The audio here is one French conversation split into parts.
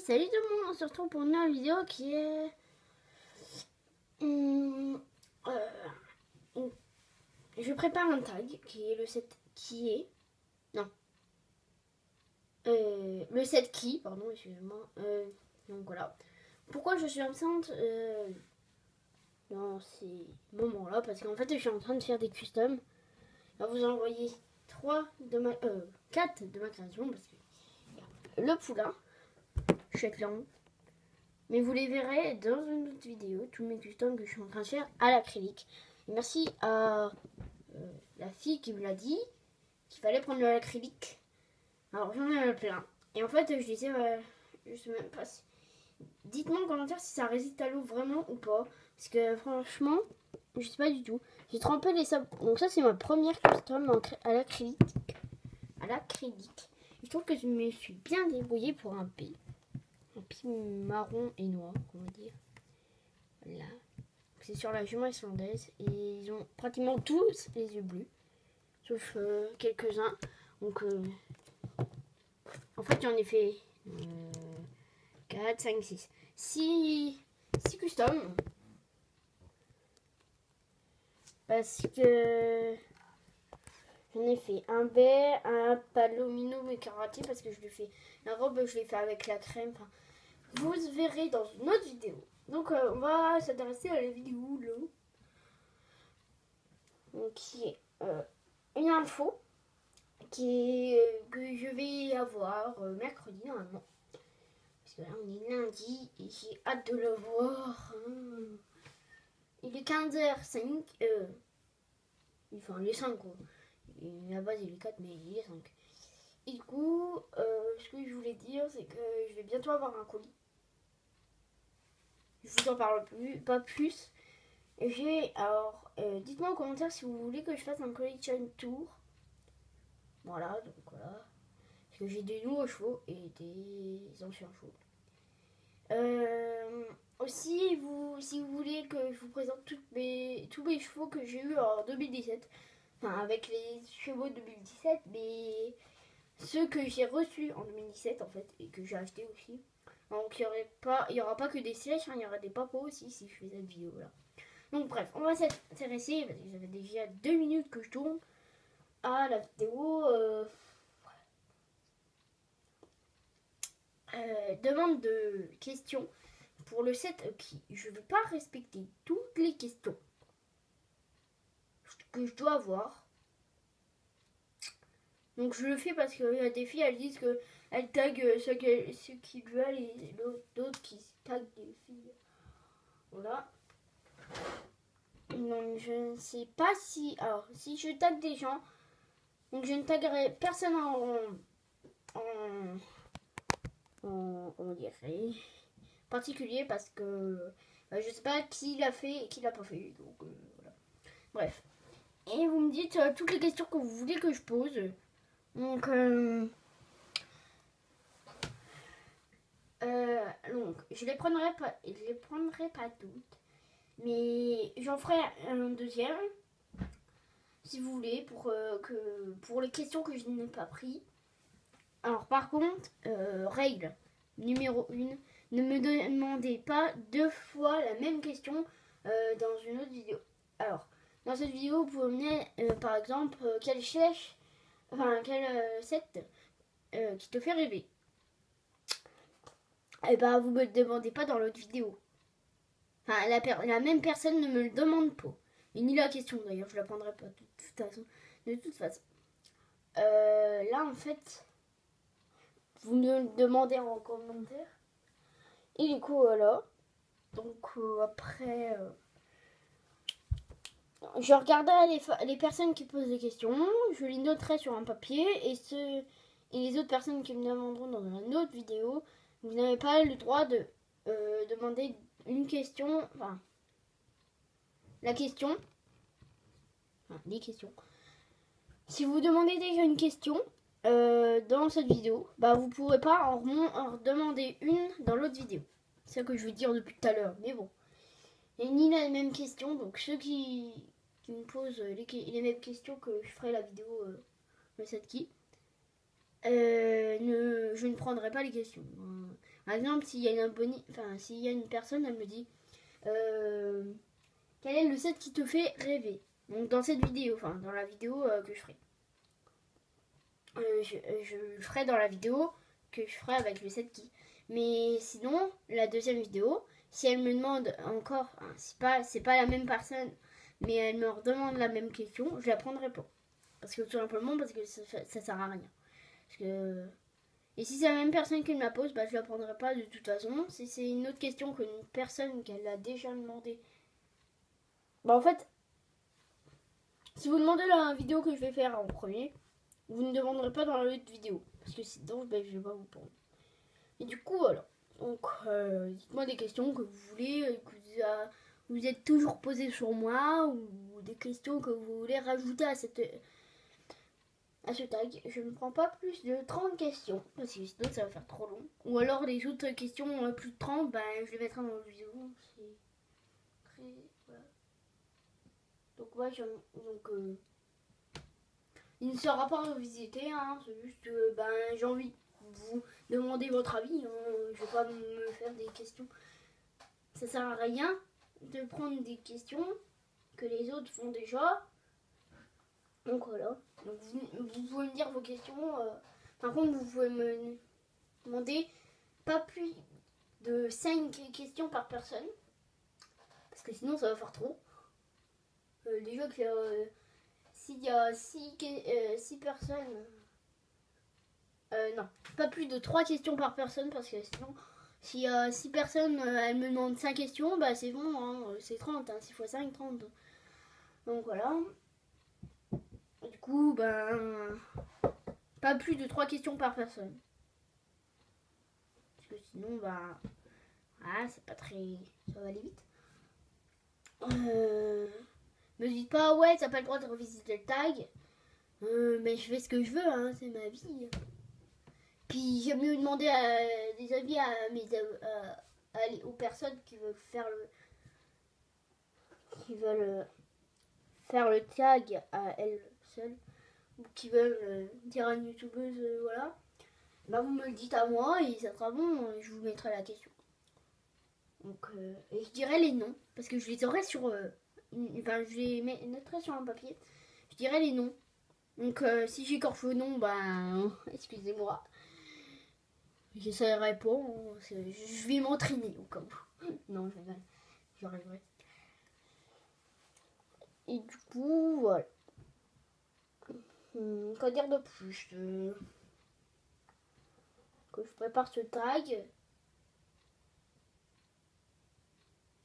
salut tout le monde, on se retrouve pour une nouvelle vidéo qui est... je prépare un tag qui est le set qui est... Non. Le set qui, pardon, excusez-moi. Donc voilà. Pourquoi je suis absente dans ces moments-là? Parce qu'en fait, je suis en train de faire des customs. Là, vous envoyez 4 de ma création parce que le poulain, Shetland. Mais vous les verrez dans une autre vidéo, tous mes customs que je suis en train de faire à l'acrylique. Et merci à la fille qui me l'a dit qu'il fallait prendre de l'acrylique. Alors j'en ai plein. Et en fait, je disais, je sais même pas si... Dites-moi en commentaire si ça résiste à l'eau vraiment ou pas. Parce que franchement, je sais pas du tout. J'ai trempé les sables. Donc ça, c'est ma première custom à l'acrylique. Je trouve que je me suis bien débrouillée pour un P. Un P marron et noir, on va dire. Voilà. C'est sur la jument islandaise. Et ils ont pratiquement tous les yeux bleus. Sauf quelques-uns. Donc, en fait, j'en ai fait 4, 5, 6. 6 custom. Parce que j'en ai fait un bear, un palomino mais karaté. Parce que je lui fais la robe, je l'ai fait avec la crème. Enfin, vous verrez dans une autre vidéo. Donc, on va s'intéresser à la vidéo là. Donc, qui est une info que je vais avoir mercredi normalement. Parce que là, on est lundi et j'ai hâte de le voir. Il est 15h05. Enfin, il est 5 quoi. Et à la base, il est 4, mais il est 5. Et du coup, ce que je voulais dire, c'est que je vais bientôt avoir un colis. Je vous en parle pas plus. Alors, dites-moi en commentaire si vous voulez que je fasse un collection tour. Voilà, donc voilà. Parce que j'ai des nouveaux chevaux et des anciens chevaux. Aussi, si vous voulez que je vous présente tous mes chevaux que j'ai eu en 2017, enfin avec les chevaux de 2017, mais ceux que j'ai reçus en 2017 en fait et que j'ai acheté aussi. Donc il y aura pas que des sèches, il y aura des papos aussi si je fais cette vidéo là. Donc bref, on va s'intéresser parce que ça fait déjà 2 minutes que je tourne à la vidéo. Demande de questions pour le set qui je ne vais pas respecter toutes les questions que je dois avoir. Donc je le fais parce qu'il y a des filles, elles disent qu'elles taguent ceux qui veulent et d'autres qui taguent des filles. Voilà. Donc je ne sais pas si... Alors si je tague des gens, donc je ne taguerai personne on dirait particulier parce que je sais pas qui l'a fait et qui l'a pas fait. Donc voilà. Bref. Et vous me dites toutes les questions que vous voulez que je pose. Donc, je les prendrai pas toutes. Mais j'en ferai un deuxième. Si vous voulez, pour les questions que je n'ai pas pris. Alors par contre, règle numéro 1, ne me demandez pas 2 fois la même question dans une autre vidéo. Alors, dans cette vidéo, vous pouvez mener par exemple quel set qui te fait rêver. Et bah vous me le demandez pas dans l'autre vidéo. Enfin, la même personne ne me le demande pas. Et ni la question d'ailleurs, je la prendrai pas de toute façon. Là en fait, vous me le demandez en commentaire. Et du coup voilà. Donc après, je regarderai les personnes qui posent des questions, je les noterai sur un papier et les autres personnes qui me demanderont dans une autre vidéo, vous n'avez pas le droit de demander une question, enfin la question, enfin les questions. Si vous demandez déjà une question dans cette vidéo, bah vous pourrez pas en demander une dans l'autre vidéo. C'est ça que je veux dire depuis tout à l'heure, mais bon. Et ni la même question, donc ceux qui me posent les mêmes questions que je ferai la vidéo le set qui. je ne prendrai pas les questions. Par exemple, s'il y a une abonnée, enfin s'il y a une personne, elle me dit quel est le set qui te fait rêver. Donc dans cette vidéo, enfin dans la vidéo que je ferai. Je le ferai dans la vidéo que je ferai avec le set qui. Mais sinon, la deuxième vidéo, si elle me demande encore, hein, c'est pas la même personne, mais elle me redemande la même question, je la prendrai pas. Parce que tout simplement, parce que ça sert à rien. Parce que... Et si c'est la même personne qui me la pose, bah je la prendrai pas de toute façon. Si c'est une autre question qu'une personne qu'elle a déjà demandé, bah en fait, si vous demandez la vidéo que je vais faire en premier, vous ne demanderez pas dans l'autre vidéo. Parce que sinon, bah, je vais pas vous prendre. Et du coup, voilà. Donc, dites-moi des questions que vous voulez, que vous êtes toujours posées sur moi, ou des questions que vous voulez rajouter à ce tag. Je ne prends pas plus de 30 questions, parce que sinon ça va faire trop long. Ou alors les autres questions, plus de 30, ben, je les mettrai dans la vidéo. C'est très... Voilà. Donc, ouais, il ne sera pas revisité, hein, c'est juste que ben, j'ai envie de vous demander votre avis. Hein. Je vais pas me faire des questions. Ça sert à rien de prendre des questions que les autres font déjà. Donc voilà. Donc vous pouvez me dire vos questions. Par contre, vous pouvez me demander pas plus de 5 questions par personne. Parce que sinon, ça va faire trop. Déjà que s'il y a 6 personnes... non, pas plus de 3 questions par personne. Parce que sinon, s'il y a 6 personnes, elles me demandent 5 questions, bah c'est bon, hein, c'est 30. Hein, 6 x 5, 30. Donc voilà. Du coup, ben, pas plus de 3 questions par personne. Parce que sinon, bah, ah, c'est pas très... Ça va aller vite. Me dites pas, ouais, t'as pas le droit de revisiter le tag. Mais je fais ce que je veux, hein, c'est ma vie. Puis j'aime mieux demander des avis aux personnes qui veulent faire le tag à elles seules. Ou qui veulent dire à une youtubeuse, voilà. Bah vous me le dites à moi et ça sera bon, je vous mettrai la question. Donc, et je dirai les noms, parce que je les aurai sur... enfin, je les mettrai sur un papier. Je dirai les noms. Donc, si j'écorche le nom, ben, excusez-moi. J'essaierai pas, hein, je vais m'entraîner au cas où. Non, j'y arriverai. Et du coup, voilà. Quoi dire de plus que je prépare ce tag.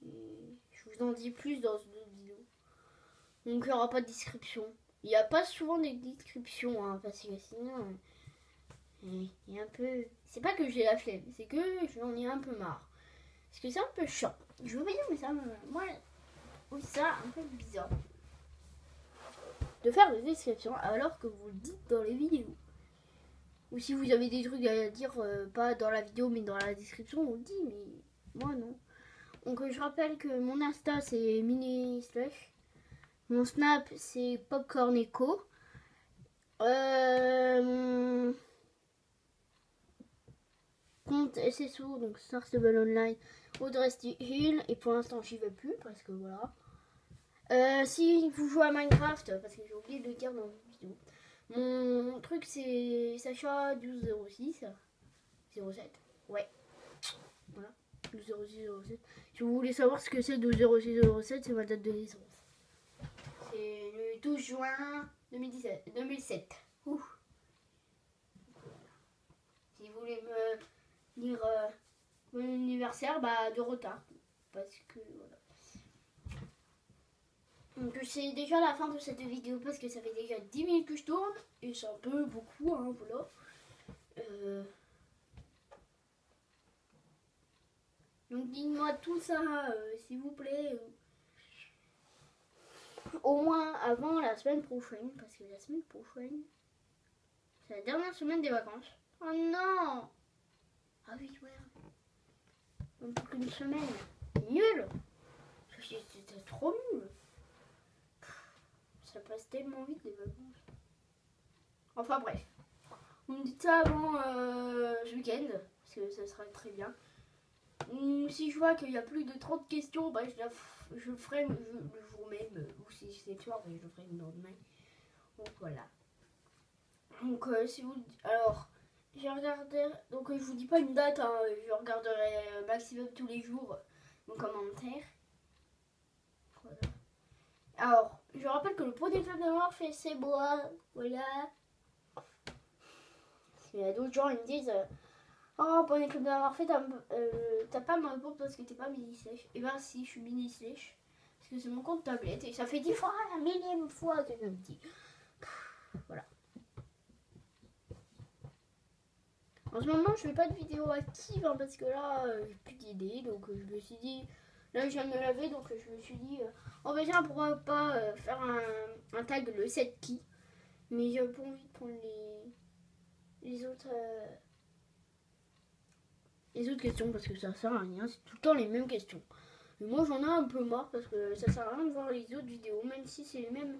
Je vous en dis plus dans une autre vidéo. Donc il n'y aura pas de description. Il n'y a pas souvent des descriptions, hein, parce que sinon, il y a un peu... C'est pas que j'ai la flemme, c'est que j'en ai un peu marre. Parce que c'est un peu chiant. Je veux pas dire, mais ça, moi, oui, ça un peu bizarre. De faire des descriptions alors que vous le dites dans les vidéos. Ou si vous avez des trucs à dire, pas dans la vidéo, mais dans la description, on le dit, mais moi non. Donc je rappelle que mon Insta c'est Mini Slush. Mon Snap c'est Popcorn Echo. Mon compte SSO, donc Star Stable Online, Audrey Hill. Et pour l'instant j'y vais plus parce que voilà. Si vous jouez à Minecraft, parce que j'ai oublié de le dire dans une vidéo. Mon truc c'est Sacha 1206 07. Ouais. Voilà. 120607. Si vous voulez savoir ce que c'est 120607, c'est ma date de naissance. C'est le 12 juin 2007. Ouh. Si vous voulez me dire mon anniversaire, bah de retard. Parce que voilà. Donc c'est déjà la fin de cette vidéo parce que ça fait déjà 10 minutes que je tourne. Et c'est un peu beaucoup, hein, voilà. Donc dites-moi tout ça, s'il vous plaît. Au moins avant la semaine prochaine. Parce que la semaine prochaine, c'est la dernière semaine des vacances. Oh non! Ah oui, ouais. Même plus qu'une semaine. Nul! C'était trop nul. Ça passe tellement vite les vacances. Enfin bref. Vous me dites ça avant ce week-end, parce que ça sera très bien. Si je vois qu'il y a plus de 30 questions, bah, je le ferai le jour même, ou si c'est le soir, bah, je le ferai le lendemain. Donc voilà. Donc si vous... Alors, j'ai regardé... Donc je vous dis pas une date, hein, je regarderai maximum tous les jours mon commentaire. Voilà. Alors, je rappelle que le Poney Club d'amour fait ses bois. Voilà. Il y a d'autres gens, ils me disent oh, Poney Club d'amour fait, t'as pas ma réponse parce que t'es pas mini-sèche. Et ben si, je suis mini-sèche. Parce que c'est mon compte tablette. Et ça fait 10 fois, la millième fois que je me dis. Voilà. En ce moment, je fais pas de vidéo active hein, parce que là, j'ai plus d'idées. Donc, je me suis dit, là, je viens de me laver. Donc, je me suis dit, oh, bah tiens, pourquoi pas faire un tag le 7 qui. Mais j'ai pas envie de prendre les autres questions parce que ça sert à rien. C'est tout le temps les mêmes questions. Mais moi, j'en ai un peu marre parce que ça sert à rien de voir les autres vidéos, même si c'est les mêmes.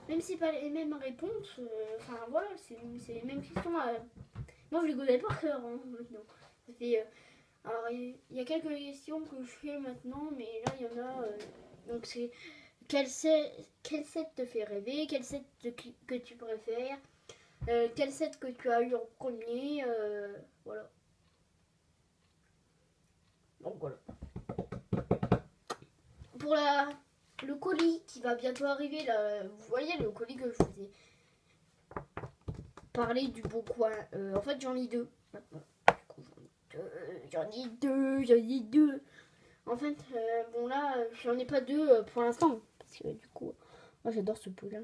Même si pas les mêmes réponses. Enfin, voilà, c'est les mêmes questions. Moi, je les connais par cœur hein, maintenant. Ça fait, alors, il y a quelques questions que je fais maintenant, mais là, il y en a. Donc, c'est quel set te fait rêver, quel set que tu préfères, quel set que tu as eu en premier, voilà. Donc, voilà. Pour le colis qui va bientôt arriver, là, vous voyez le colis que je vous ai parlé du Bon Coin. En fait, j'en ai deux maintenant. J'en ai deux. En fait, bon là, j'en ai pas deux pour l'instant. Parce que du coup, moi j'adore ce pot là.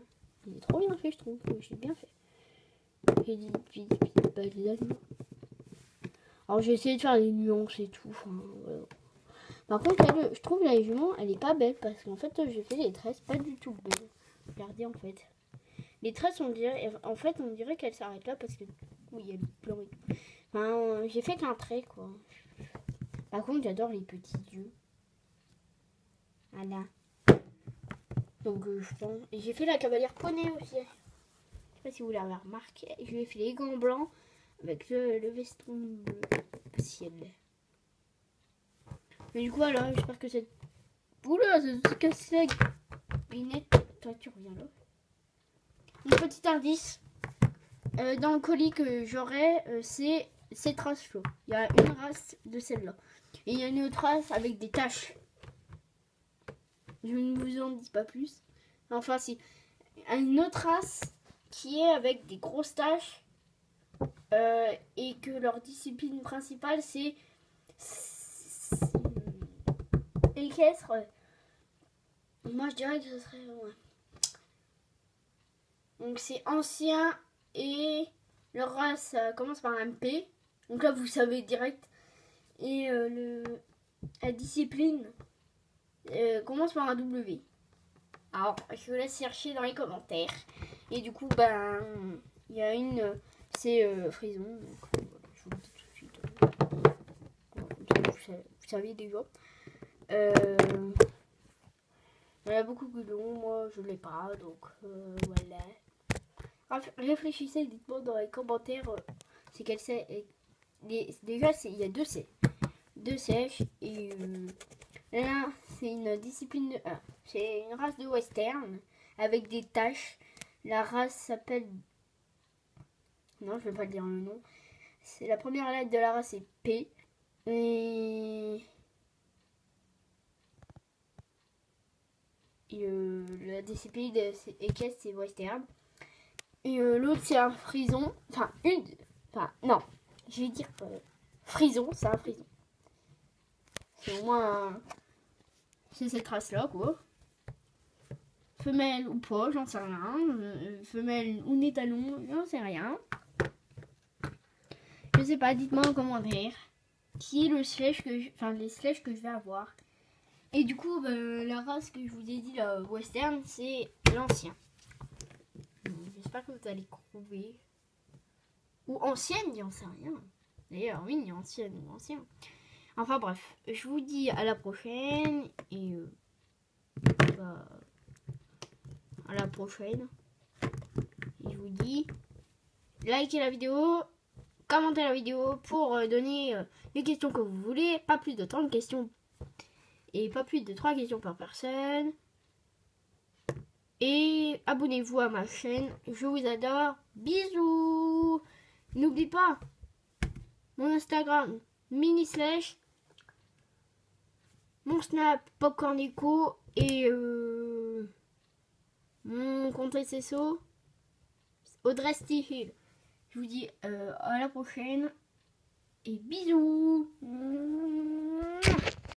Il est trop bien fait, je trouve. Je l'ai bien fait. Alors j'ai essayé de faire des nuances et tout. Enfin, voilà. Par contre, je trouve la jument, elle est pas belle. Parce qu'en fait, j'ai fait les tresses pas du tout belles. Regardez en fait. Les tresses, on dirait qu'elles s'arrêtent là parce que... Oui, il y a le blanc et tout. Enfin, j'ai fait qu'un trait, quoi. Par contre, j'adore les petits yeux. Voilà. Donc, je pense... Et j'ai fait la cavalière poney aussi. Je sais pas si vous l'avez remarqué. Je lui ai fait les gants blancs avec le veston bleu ciel. Mais du coup, alors, j'espère que cette... Oula, ça se casse la binette. Toi, tu reviens là. Un petit indice. Dans le colis que j'aurai, c'est cette race-là. Il y a une race de celle-là. Et il y a une autre race avec des taches. Je ne vous en dis pas plus. Enfin, si. Une autre race qui est avec des grosses taches. Et que leur discipline principale, c'est équestre. Moi, je dirais que ce serait... Ouais. Donc, c'est ancien et leur race commence par un P. Donc là, vous savez direct. Et la discipline commence par un W. Alors, je vous laisse chercher dans les commentaires. Et du coup, ben, il y a une, c'est Frison. Donc, voilà, je vous le dis tout de suite. Vous savez déjà. Il y en a beaucoup plus long, moi je l'ai pas, donc voilà. Réfléchissez, dites-moi dans les commentaires c'est quel c'est. Déjà, il y a deux sèches et là c'est une discipline, c'est une race de western avec des taches. La race s'appelle, non je vais pas dire le nom, c'est la première lettre de la race c'est P et la discipline équestre c'est western et l'autre c'est un frison, non je vais dire frison, c'est un frison. C'est au moins c'est cette race là quoi. Femelle ou pas, j'en sais rien. Femelle ou nétalon, j'en sais rien. Je sais pas, dites-moi en commentaire qui est le sledge les sledges que je vais avoir. Et du coup, la race que je vous ai dit, la western, c'est l'ancien. J'espère que vous allez trouver. Ou ancienne, j'en sais rien. D'ailleurs, oui, ancienne ou ancien. Enfin bref, je vous dis à la prochaine. Et à la prochaine. Et je vous dis likez la vidéo, commentez la vidéo pour donner les questions que vous voulez. Pas plus de 30 questions et pas plus de 3 questions par personne. Et abonnez-vous à ma chaîne. Je vous adore. Bisous. N'oublie pas mon Instagram mini/, mon Snap popcornico et mon compte SSO Audrey Stihill. Je vous dis à la prochaine et bisous.